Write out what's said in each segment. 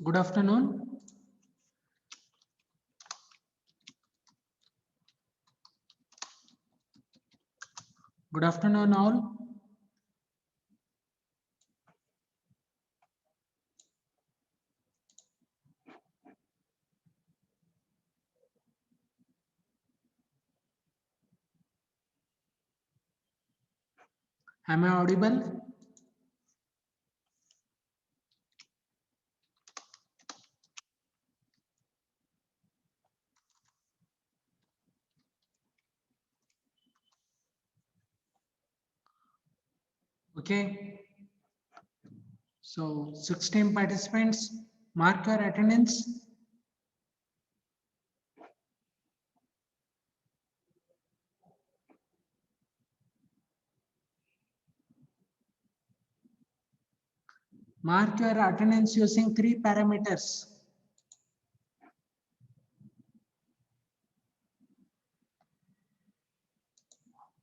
Good afternoon. Good afternoon, all. Am I audible? Okay. So 16 participants, mark your attendance. Mark your attendance using 3 parameters.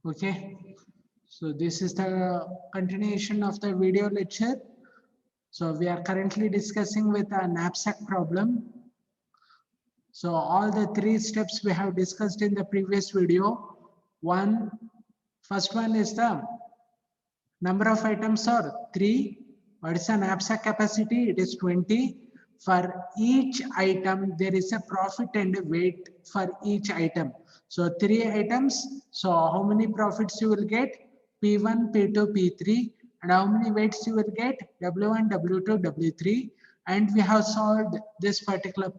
Okay. So this is the continuation of the video lecture. So we are currently discussing with a knapsack problem. So all the 3 steps we have discussed in the previous video. First one is the number of items are 3. What is the knapsack capacity? It is 20. For each item, there is a profit and a weight for each item. So 3 items. So how many profits you will get? P1, P2, P3. And how many weights you will get? W1, W2, W3. And we have solved this particular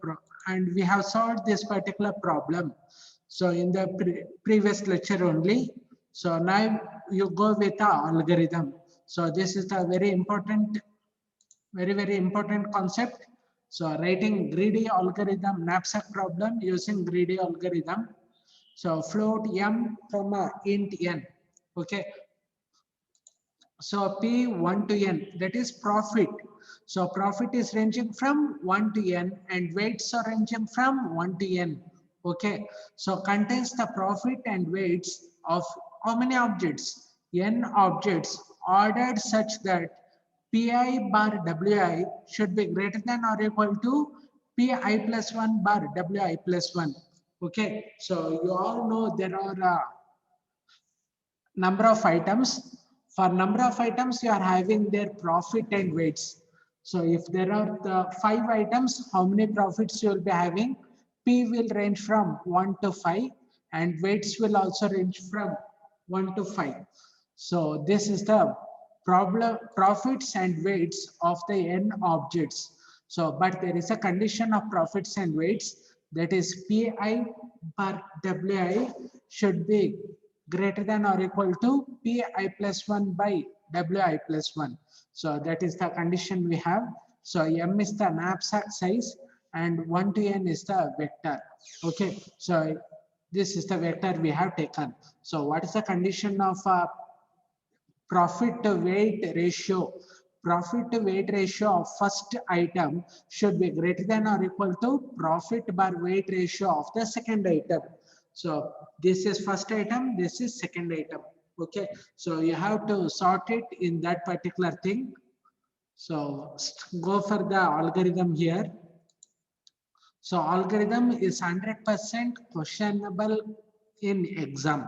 problem. So in the previous lecture only. So now you go with the algorithm. So this is a very important concept. So writing greedy algorithm, knapsack problem using greedy algorithm. So float m comma int n. Okay. So P1 to n, that is profit. So profit is ranging from 1 to n and weights are ranging from 1 to n. Okay. So contains the profit and weights of how many objects? N objects ordered such that Pi bar Wi should be greater than or equal to Pi plus 1 bar Wi plus 1. Okay. So you all know there are number of items. For number of items, you are having their profit and weights. So if there are the 5 items, how many profits you will be having? P will range from 1 to 5 and weights will also range from 1 to 5. So this is the problem, profits and weights of the n objects. So but there is a condition of profits and weights, that is Pi per Wi should be greater than or equal to Pi plus 1 by Wi plus 1. So that is the condition we have. So m is the knapsack size and 1 to n is the vector. Okay. So this is the vector we have taken. So what is the condition of profit to weight ratio? Profit to weight ratio of first item should be greater than or equal to profit bar weight ratio of the second item. So this is first item, this is second item. Okay. So you have to sort it in that particular thing. So go for the algorithm here. So algorithm is 100% questionable in exam.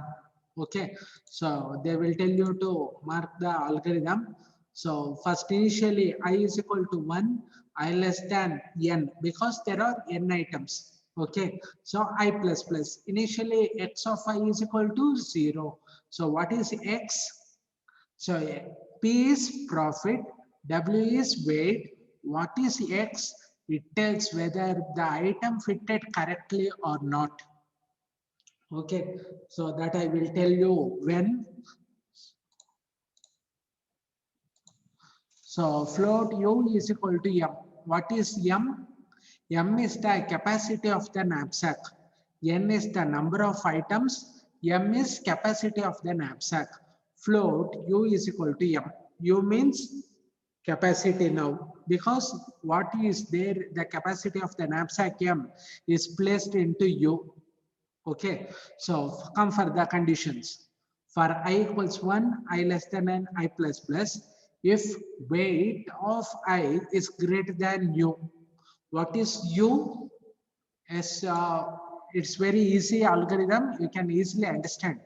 Okay. So they will tell you to mark the algorithm. So first initially I is equal to 1, I less than n because there are n items. Okay, so I plus plus. Initially, x of I is equal to 0. So what is x? So P is profit, W is weight. What is X? It tells whether the item fitted correctly or not. Okay, so that I will tell you when. So float U is equal to M. What is M? M is the capacity of the knapsack. N is the number of items. M is capacity of the knapsack. Float U is equal to M. U means capacity now, because what is there, the capacity of the knapsack M is placed into U. Okay, so come for the conditions. For I equals 1, I less than n, I plus plus. If weight of I is greater than U. What is U? As it's very easy algorithm, you can easily understand.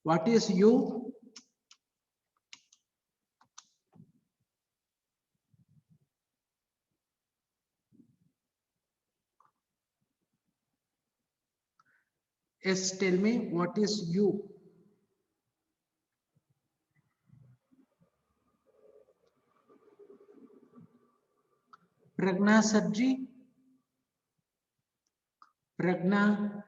What is U? Yes, tell me what is U? Pragna Sarji? Pragna?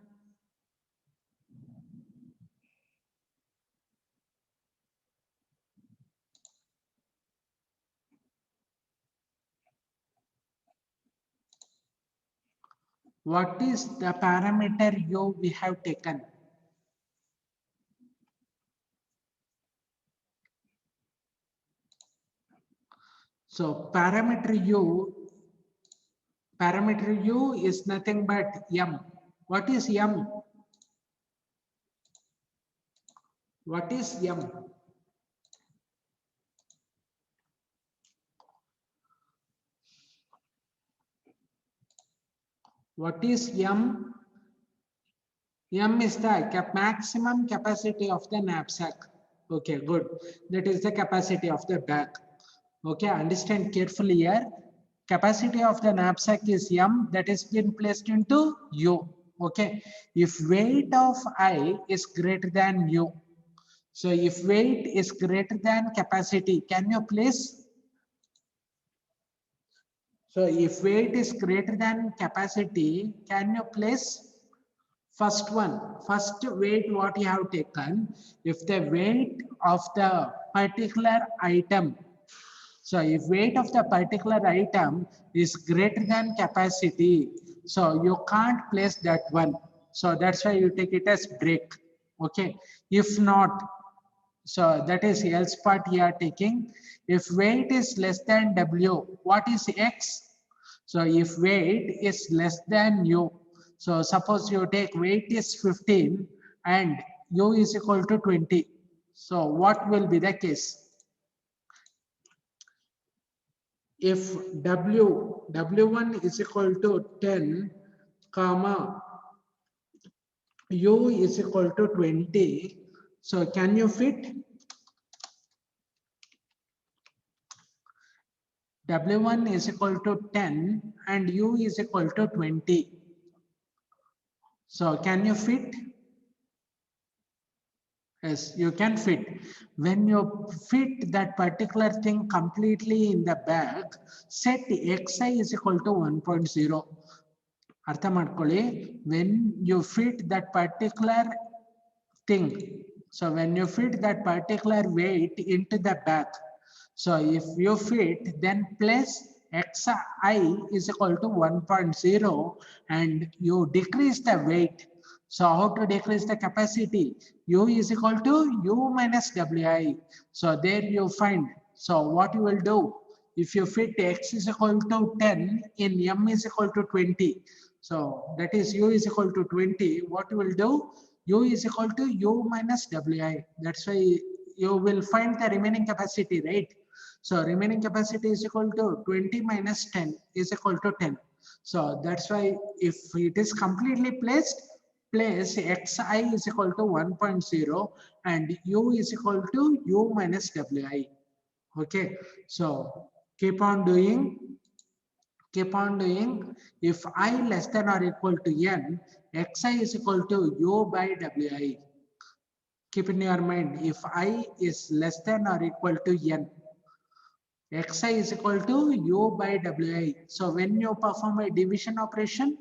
What is the parameter U we have taken? So parameter U is nothing but M. What is M? What is M? What is M? M is the maximum capacity of the knapsack. Okay, good. That is the capacity of the bag. Okay, understand carefully here. Capacity of the knapsack is M, that is been placed into U. Okay, if weight of I is greater than U, so if weight is greater than capacity, can you place? So if weight is greater than capacity, can you place? First one, first weight what you have taken, if the weight of the particular item, so if weight of the particular item is greater than capacity, so you can't place that one. So that's why you take it as break. Okay. If not, so that is else part you are taking. If weight is less than W, what is X? So if weight is less than U, so suppose you take weight is 15 and U is equal to 20. So what will be the case? If W1 is equal to 10, comma, U is equal to 20, so can you fit? W1 is equal to 10 and U is equal to 20. So can you fit? Yes, you can fit. When you fit that particular thing completely in the bag, set xi is equal to 1.0. ಅರ್ಥ ಮಾಡ್ಕೊಳ್ಳಿ, when you fit that particular thing, so when you fit that particular weight into the bag, so if you fit, then place xi is equal to 1.0 and you decrease the weight. So how to decrease the capacity? U is equal to U minus Wi. So there you find. So what you will do? If you fit x is equal to 10 in M is equal to 20. So that is U is equal to 20. What you will do? U is equal to U minus Wi. That's why you will find the remaining capacity, right? So remaining capacity is equal to 20 minus 10 is equal to 10. So that's why if it is completely placed, place xi is equal to 1.0 and U is equal to U minus Wi. Okay, so keep on doing. Keep on doing. If I less than or equal to n, xi is equal to u by wi. Keep in your mind, if I is less than or equal to n, xi is equal to u by wi. So when you perform a division operation,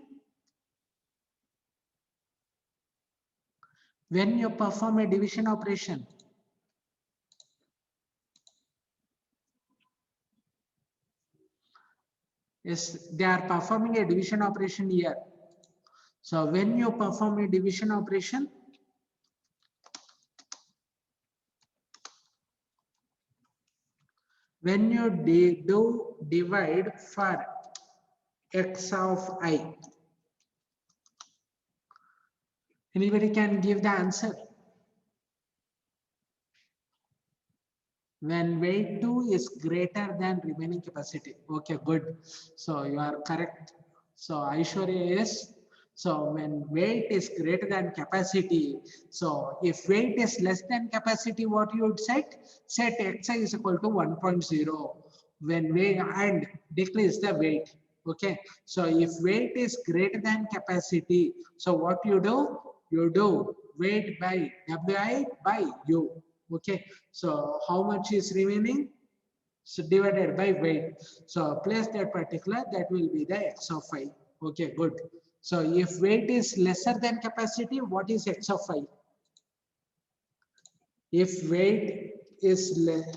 when you perform a division operation, yes, they are performing a division operation here. So when you perform a division operation, when you do divide for x of I, anybody can give the answer. When weight 2 is greater than remaining capacity. Okay, good. So you are correct. So Aishwarya is, so when weight is greater than capacity, so if weight is less than capacity, what you would set? Set xi is equal to 1.0. When weight and decrease the weight. Okay, so if weight is greater than capacity, so what you do? You do weight by wi by u. Okay, so how much is remaining? So divided by weight. So place that particular, that will be the x of I. Okay, good. So if weight is lesser than capacity, what is x of I? If weight is less,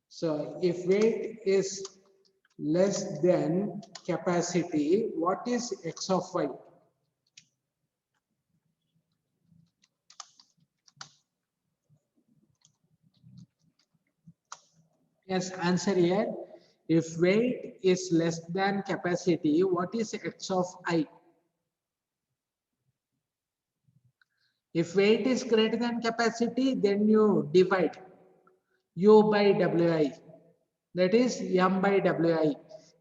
so if weight is less than capacity, what is x of y? Yes, answer here. If weight is less than capacity, what is x of I? If weight is greater than capacity, then you divide U by Wi. That is M by Wi.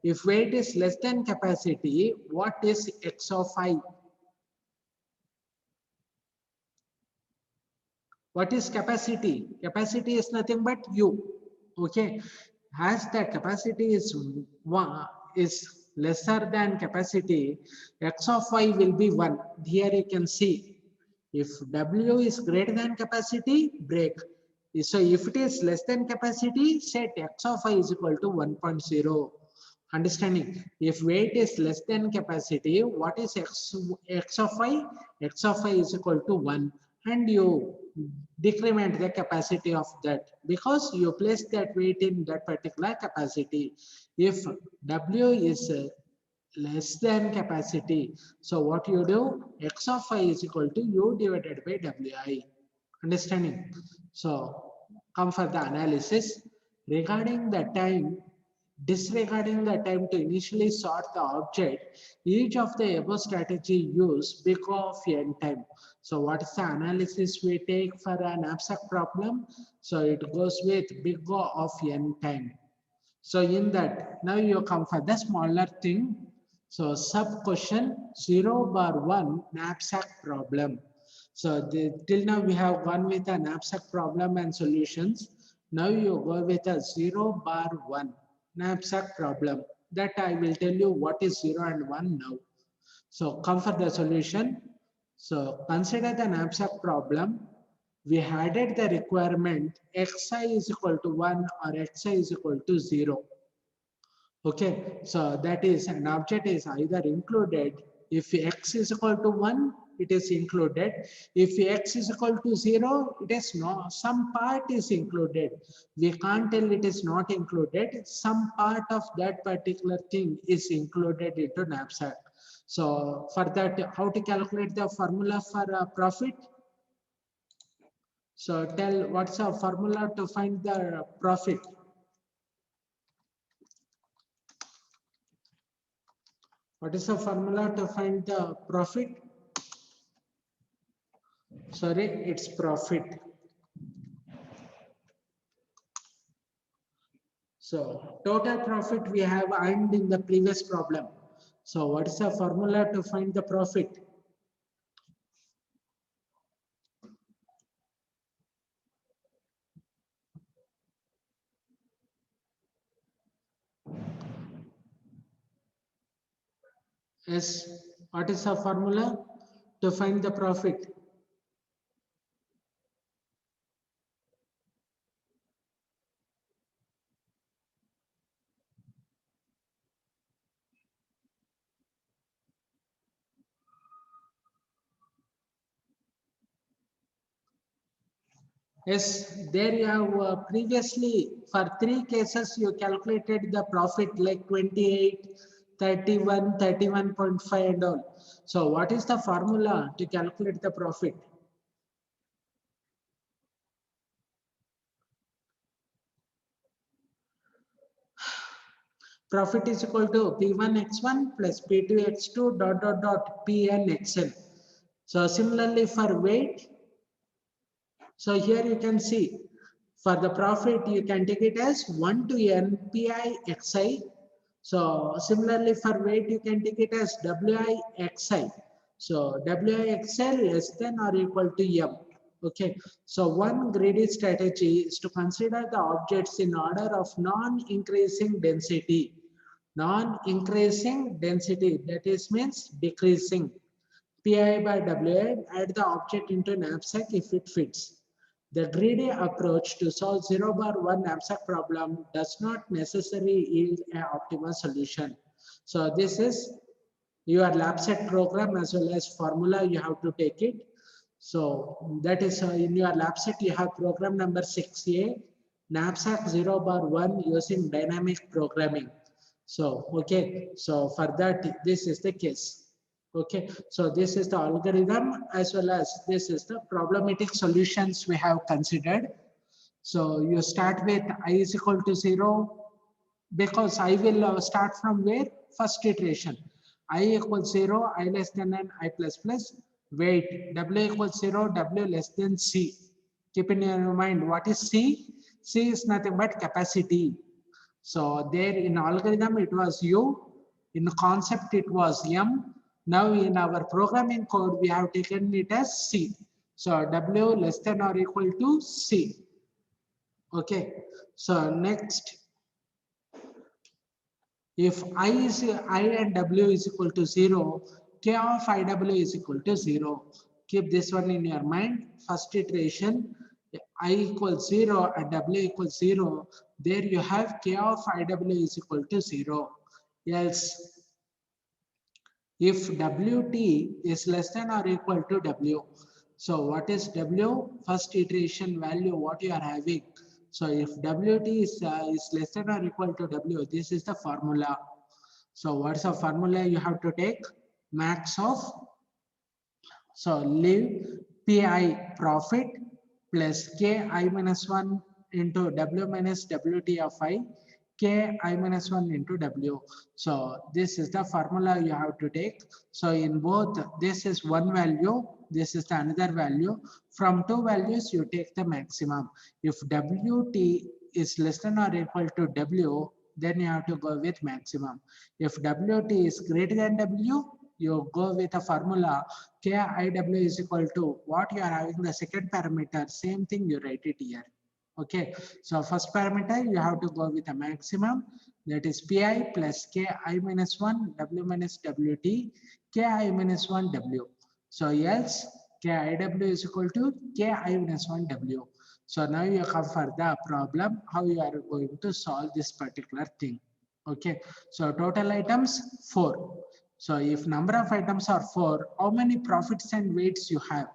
If weight is less than capacity, what is x of I? What is capacity? Capacity is nothing but U. Okay. As the capacity is lesser than capacity, x of y will be 1. Here you can see, if W is greater than capacity, break. So if it is less than capacity, set x of y is equal to 1.0. Understanding? If weight is less than capacity, what is x of y? X of y is equal to 1. And you decrement the capacity of that because you place that weight in that particular capacity. If W is less than capacity, so what you do? X of I is equal to U divided by Wi. Understanding? So come for the analysis regarding the time. Disregarding the time to initially sort the object, each of the above strategy use big O of n time. So what is the analysis we take for an abstract problem? So it goes with big O of n time. So in that, now you come for the smaller thing. So sub question 0 bar 1 knapsack problem. So till now we have gone with a knapsack problem and solutions. Now you go with a 0 bar 1 knapsack problem. That I will tell you what is 0 and 1 now. So come for the solution. So consider the knapsack problem. We added the requirement xi is equal to 1 or xi is equal to 0. Okay, so that is an object is either included. If x is equal to 1, it is included. If x is equal to 0, it is not, some part is included. We can't tell it is not included. Some part of that particular thing is included into knapsack. So for that, how to calculate the formula for profit? So tell what's the formula to find the profit? What is the formula to find the profit? Sorry, it's profit. So total profit we have earned in the previous problem. So what is the formula to find the profit? Yes, what is the formula to find the profit? Yes, there you have previously for three cases you calculated the profit like 28, 31, 31.5 and all. So what is the formula to calculate the profit? Profit is equal to P1 x1 plus P2 x2 dot dot dot Pn xn. So similarly for weight, so here you can see for the profit you can take it as 1 to n pi xi. So similarly for weight you can take it as wi xi. So wi xi less than or equal to m. Okay. So one greedy strategy is to consider the objects in order of non-increasing density. Non-increasing density, that is means decreasing. Pi by Wi, add the object into knapsack if it fits. The greedy approach to solve 0 bar 1 knapsack problem does not necessarily yield an optimal solution. So this is your knapsack program as well as formula you have to take it. So that is in your knapsack you have program number 6A, knapsack 0 bar 1 using dynamic programming. So okay, so for that this is the case. Okay, so this is the algorithm as well as this is the problematic solutions we have considered. So you start with I is equal to 0 because I will start from where? First iteration. I equals 0, I less than n, I plus plus, weight, W equals 0, W less than C. Keep in your mind, what is C? C is nothing but capacity. So there in algorithm it was U, in concept it was M. Now in our programming code we have taken it as C. So W less than or equal to C. Okay. So next, if I and W is equal to 0, K of IW is equal to 0. Keep this one in your mind. First iteration, I equals 0 and W equals 0. There you have K of IW is equal to 0. Else, if Wt is less than or equal to W. So what is W? First iteration value what you are having. So if Wt is less than or equal to W, this is the formula. So what's the formula you have to take? Max of, so leave Pi profit plus Ki minus 1 into W minus Wt of I, Ki minus 1 into W. So this is the formula you have to take. So in both, this is one value, this is the another value. From two values, you take the maximum. If Wt is less than or equal to W, then you have to go with maximum. If Wt is greater than W, you go with a formula KIW is equal to what you are having the second parameter, same thing you write it here. Okay, so first parameter you have to go with a maximum, that is Pi plus Ki minus 1 W minus Wt Ki minus 1 W. So else KIW is equal to Ki minus 1 W. So now you come for the problem how you are going to solve this particular thing. Okay, so total items 4. So if number of items are 4, how many profits and weights you have?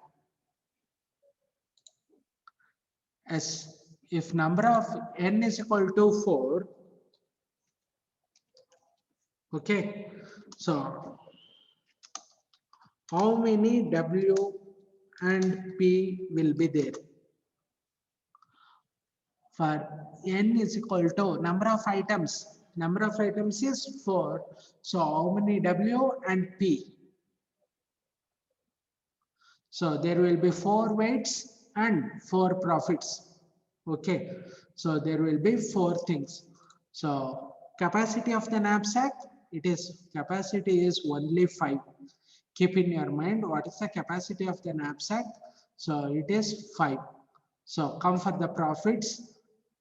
As if number of n is equal to 4, okay. So how many W and P will be there? For n is equal to number of items. Number of items is 4. So how many W and P? So there will be 4 weights and 4 profits. Okay. So there will be 4 things. So capacity of the knapsack, it is capacity is only 5. Keep in your mind what is the capacity of the knapsack. So it is 5. So come for the profits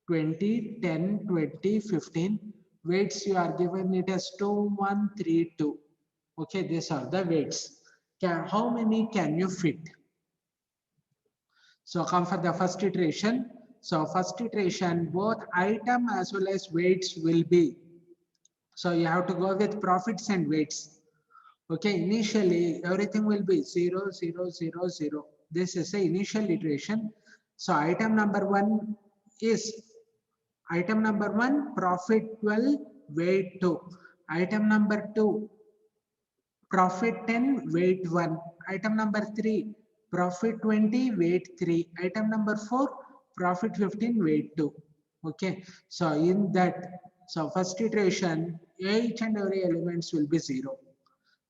20, 10, 20, 15. Weights you are given it as 2, 1, 3, 2. Okay, these are the weights. How many can you fit? So come for the first iteration. So first iteration, both item as well as weights will be. So you have to go with profits and weights. Okay, initially everything will be 0, 0, 0, 0. This is the initial iteration. So item number one, profit 12, weight 2. Item number 2, profit 10, weight 1. Item number 3, profit 20, weight 3. Item number 4, profit 15, weight 2. Okay, so in that, so first iteration, each and every elements will be 0.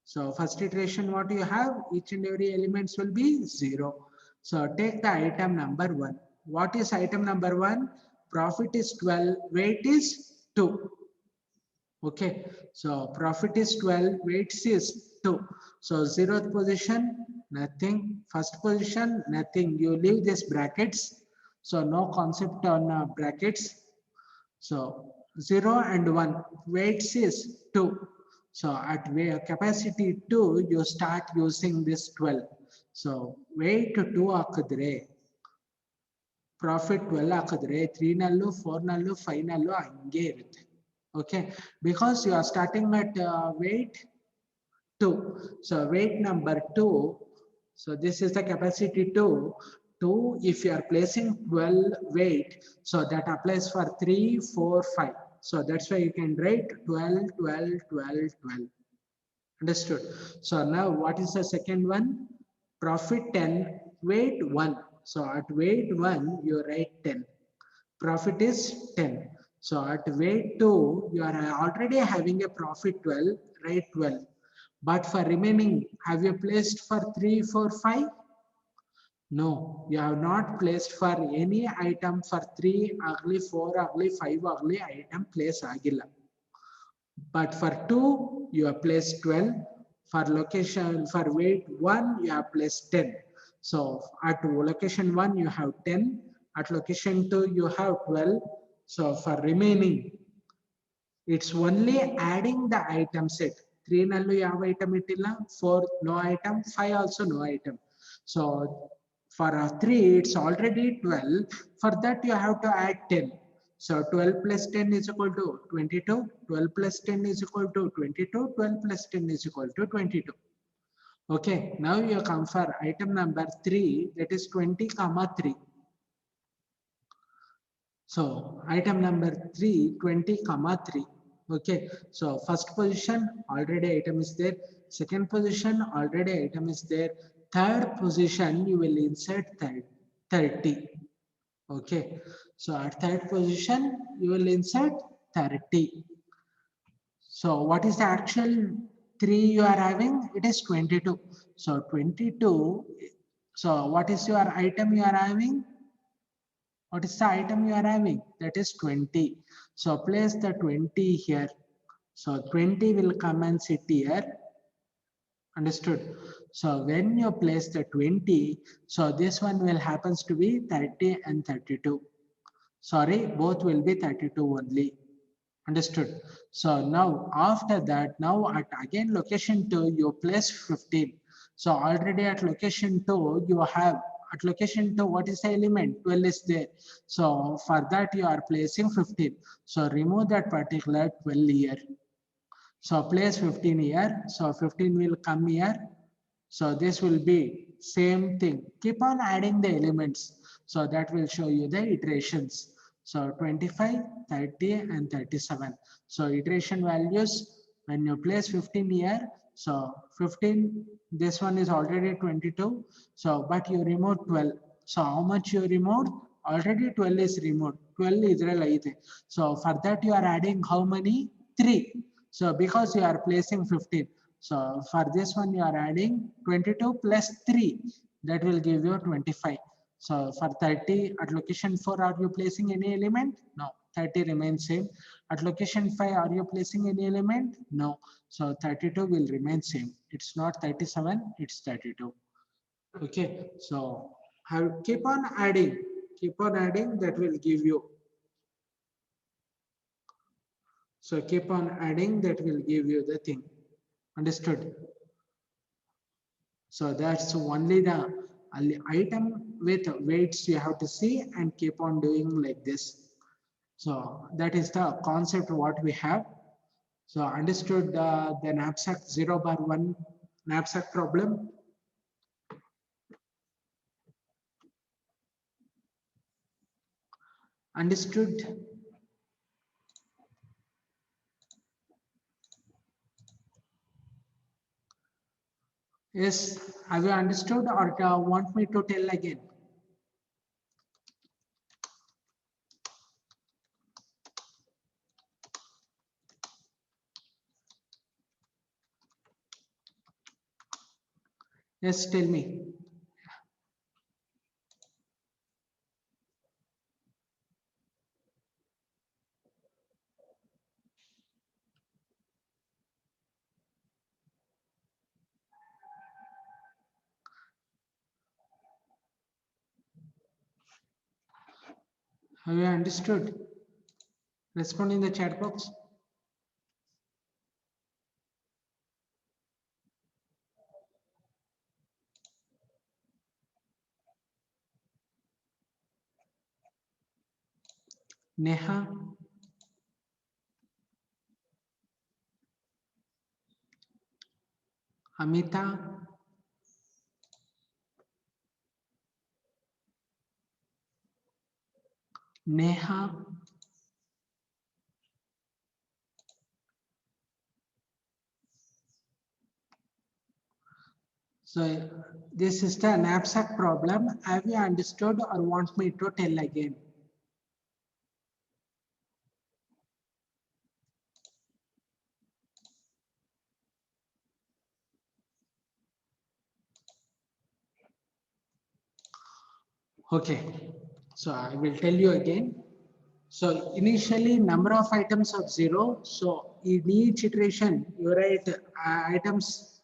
So first iteration, what you have, each and every elements will be 0. So take the item number 1. What is item number 1? Profit is 12, weight is 2. Okay, so profit is 12, weights is 2. So zeroth position, nothing. First position, nothing. You leave this brackets. So no concept on brackets. So 0 and 1, weights is 2. So at capacity 2, you start using this 12. So weight 2 hakadre, profit 12 hakadre, 3 nallu, 4 nallu, 5 nallu hange irutte. Okay, because you are starting at weight 2. So weight number 2, so this is the capacity 2. 2, if you are placing 12 weight, so that applies for 3, 4, 5. So that's why you can write 12, 12, 12, 12. Understood? So now what is the second one? Profit 10, weight 1. So at weight 1, you write 10. Profit is 10. So at weight 2, you are already having a profit 12, write 12. But for remaining, have you placed for 3, 4, 5? No, you have not placed for any item for 3 ugly, 4 ugly, 5 ugly item place agilla. But for 2, you have placed 12. For location, for weight 1, you have placed 10. So at location 1, you have 10. At location 2, you have 12. So for remaining, it's only adding the item set. 3 nallu yav item itilla, 4 no item, 5 also no item. So for 3, it's already 12. For that, you have to add 10. So 12 plus 10 is equal to 22. 12 plus 10 is equal to 22. 12 plus 10 is equal to 22. Okay, now you come for item number 3, that is 20 comma 3. So item number 3, 20 comma 3. Okay, so first position already item is there. Second position already item is there. Third position you will insert 30. Okay, so at third position you will insert 30. So what is the actual 3 you are having? It is 22. So 22. So what is your item you are having? What is the item you are having? That is 20. So place the 20 here. So 20 will come and sit here. Understood? So when you place the 20, so this one will happens to be 30 and 32. Sorry, both will be 32 only. Understood? So now after that, now at again location 2, you place 15. So already at location 2, you have at location 2, what is the element? 12 is there. So for that, you are placing 15. So remove that particular 12 here. So place 15 here. So 15 will come here. So this will be same thing. Keep on adding the elements. So that will show you the iterations. So 25, 30 and 37. So iteration values, when you place 15 here, so 15, this one is already 22. So but you remove 12. So how much you removed? Already 12 is removed. 12 is related. So for that you are adding how many? 3. So because you are placing 15. So for this one, you are adding 22 plus 3. That will give you 25. So for 30, at location 4, are you placing any element? No. 30 remains same. At location 5, are you placing any element? No. So 32 will remain same. It's not 37, it's 32. Okay. So keep on adding. Keep on adding. That will give you. So keep on adding. That will give you the thing. Understood? So that's only the item with weights you have to see and keep on doing like this. So that is the concept what we have. So understood the knapsack 0 bar 1 knapsack problem. Understood? Yes, have you understood or want me to tell again? Yes, tell me. Have you understood? Respond in the chat box. Neha, Amita, Neha, so this is the knapsack problem. Have you understood or want me to tell again? Okay, so I will tell you again. So initially number of items of 0. So in each iteration you write items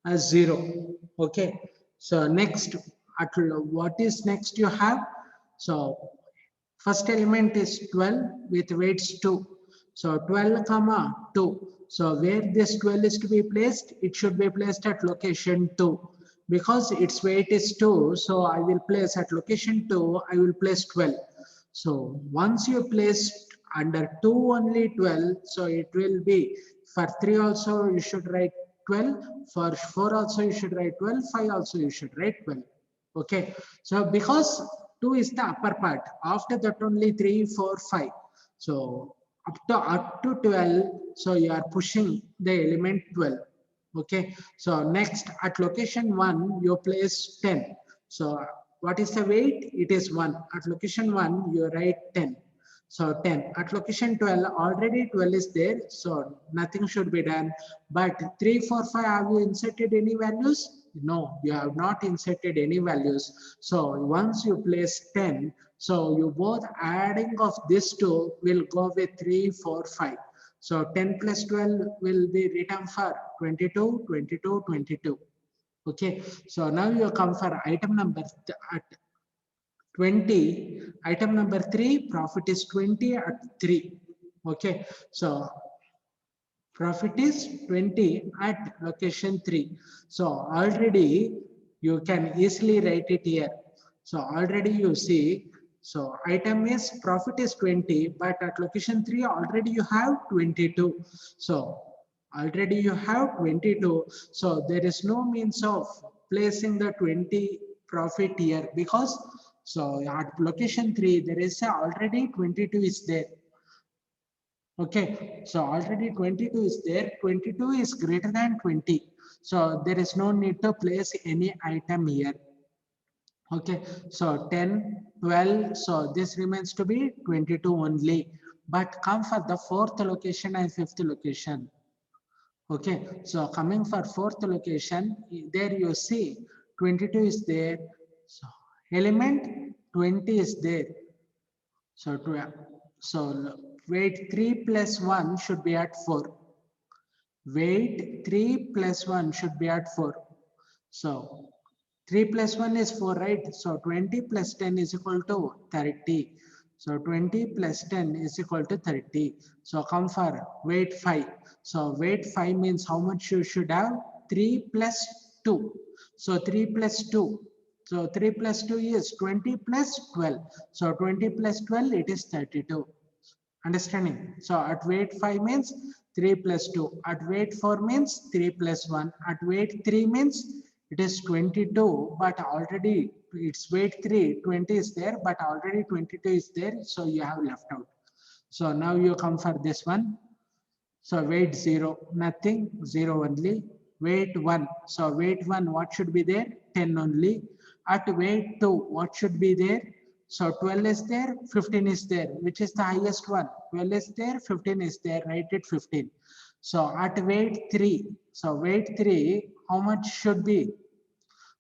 as 0. Okay. So next, what is next you have? So first element is 12 with weights 2. So 12 comma 2. So where this 12 is to be placed, it should be placed at location 2. Because its weight is 2, so I will place at location 2, I will place 12. So once you place under 2 only 12, so it will be for 3 also you should write 12, for 4 also you should write 12, 5 also you should write 12. Okay, so because 2 is the upper part, after that only 3, 4, 5. So up to 12, so you are pushing the element 12. Okay, so next at location 1 you place 10. So what is the weight? It is 1. At location 1 you write 10. So 10. At location 12 already 12 is there, so nothing should be done. But 3, 4, 5, have you inserted any values? No, you have not inserted any values. So once you place 10, so you both adding of these two will go with 3, 4, 5. So 10 plus 12 will be written for 22, 22, 22. Okay, so now you come for item number at 20. Item number 3, profit is 20 at 3. Okay, so profit is 20 at location 3. So already you can easily write it here. So already you see, so item is profit is 20, but at location 3 already you have 22. So already you have 22. So there is no means of placing the 20 profit here, because so at location 3 there is already 22 is there. Okay, so already 22 is there, 22 is greater than 20. So there is no need to place any item here. Okay, so 10, 12, so this remains to be 22 only. But come for the fourth location and fifth location. Okay, so coming for fourth location, there you see 22 is there. So element 20 is there. So, so weight 3 plus 1 should be at 4. Weight 3 plus 1 should be at 4. So 3 plus 1 is 4, right? So 20 plus 10 is equal to 30. So 20 plus 10 is equal to 30. So come for weight 5. So weight 5 means how much you should have? 3 plus 2. So 3 plus 2. So 3 plus 2 is 20 plus 12. So 20 plus 12, it is 32. Understanding? So at weight 5 means 3 plus 2. At weight 4 means 3 plus 1. At weight 3 means it is 22, but already it's weight 3, 20 is there, but already 22 is there, so you have left out. So now you come for this one. So weight 0, nothing, 0 only. Weight 1, so weight 1, what should be there? 10 only. At weight 2, what should be there? So 12 is there, 15 is there. Which is the highest one? 12 is there, 15 is there. Write it 15. So at weight 3, so weight 3, how much should be?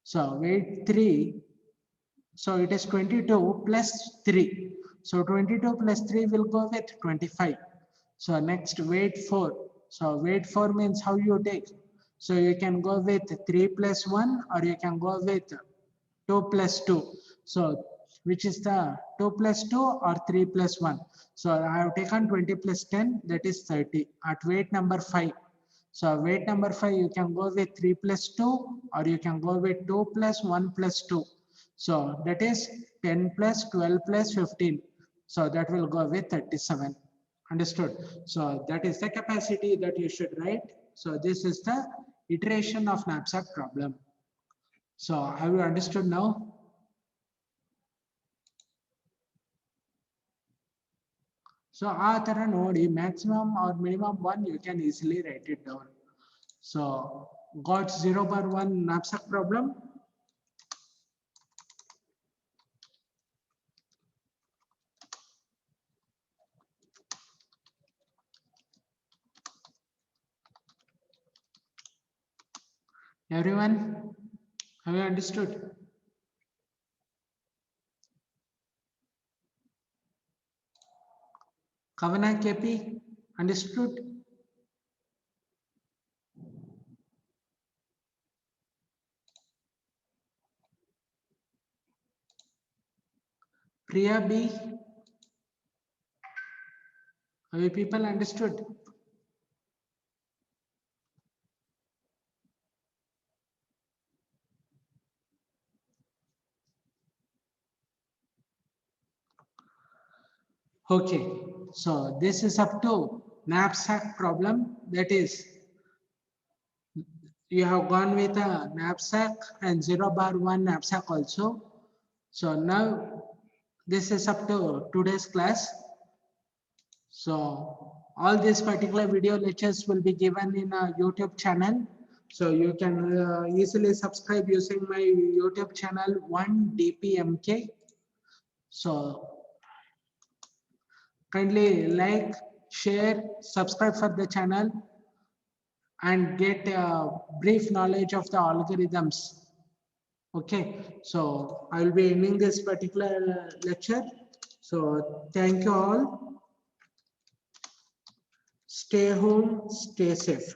So weight 3, so it is 22 plus 3. So 22 plus 3 will go with 25. So next weight 4. So weight 4 means how you take? So you can go with 3 plus 1 or you can go with 2 plus 2. So which is the 2 plus 2 or 3 plus 1? So I have taken 20 plus 10, that is 30 at weight number 5. So weight number 5, you can go with 3 plus 2 or you can go with 2 plus 1 plus 2. So that is 10 plus 12 plus 15. So that will go with 37. Understood? So that is the capacity that you should write. So this is the iteration of knapsack problem. So have you understood now? So ಆ ತರ ನೋಡಿ maximum or minimum one you can easily write it down. So got 0/1 knapsack problem. Everyone, have you understood? Kavana KP, understood? Priya B, have you people understood? Okay, so this is up to knapsack problem. That is, you have gone with a knapsack and 0/1 knapsack also. So now this is up to today's class. So all these particular video lectures will be given in a YouTube channel. So you can easily subscribe using my YouTube channel 1DPMK. So kindly like, share, subscribe for the channel and get brief knowledge of the algorithms. Okay, so I will be ending this particular lecture. So thank you all. Stay home, stay safe.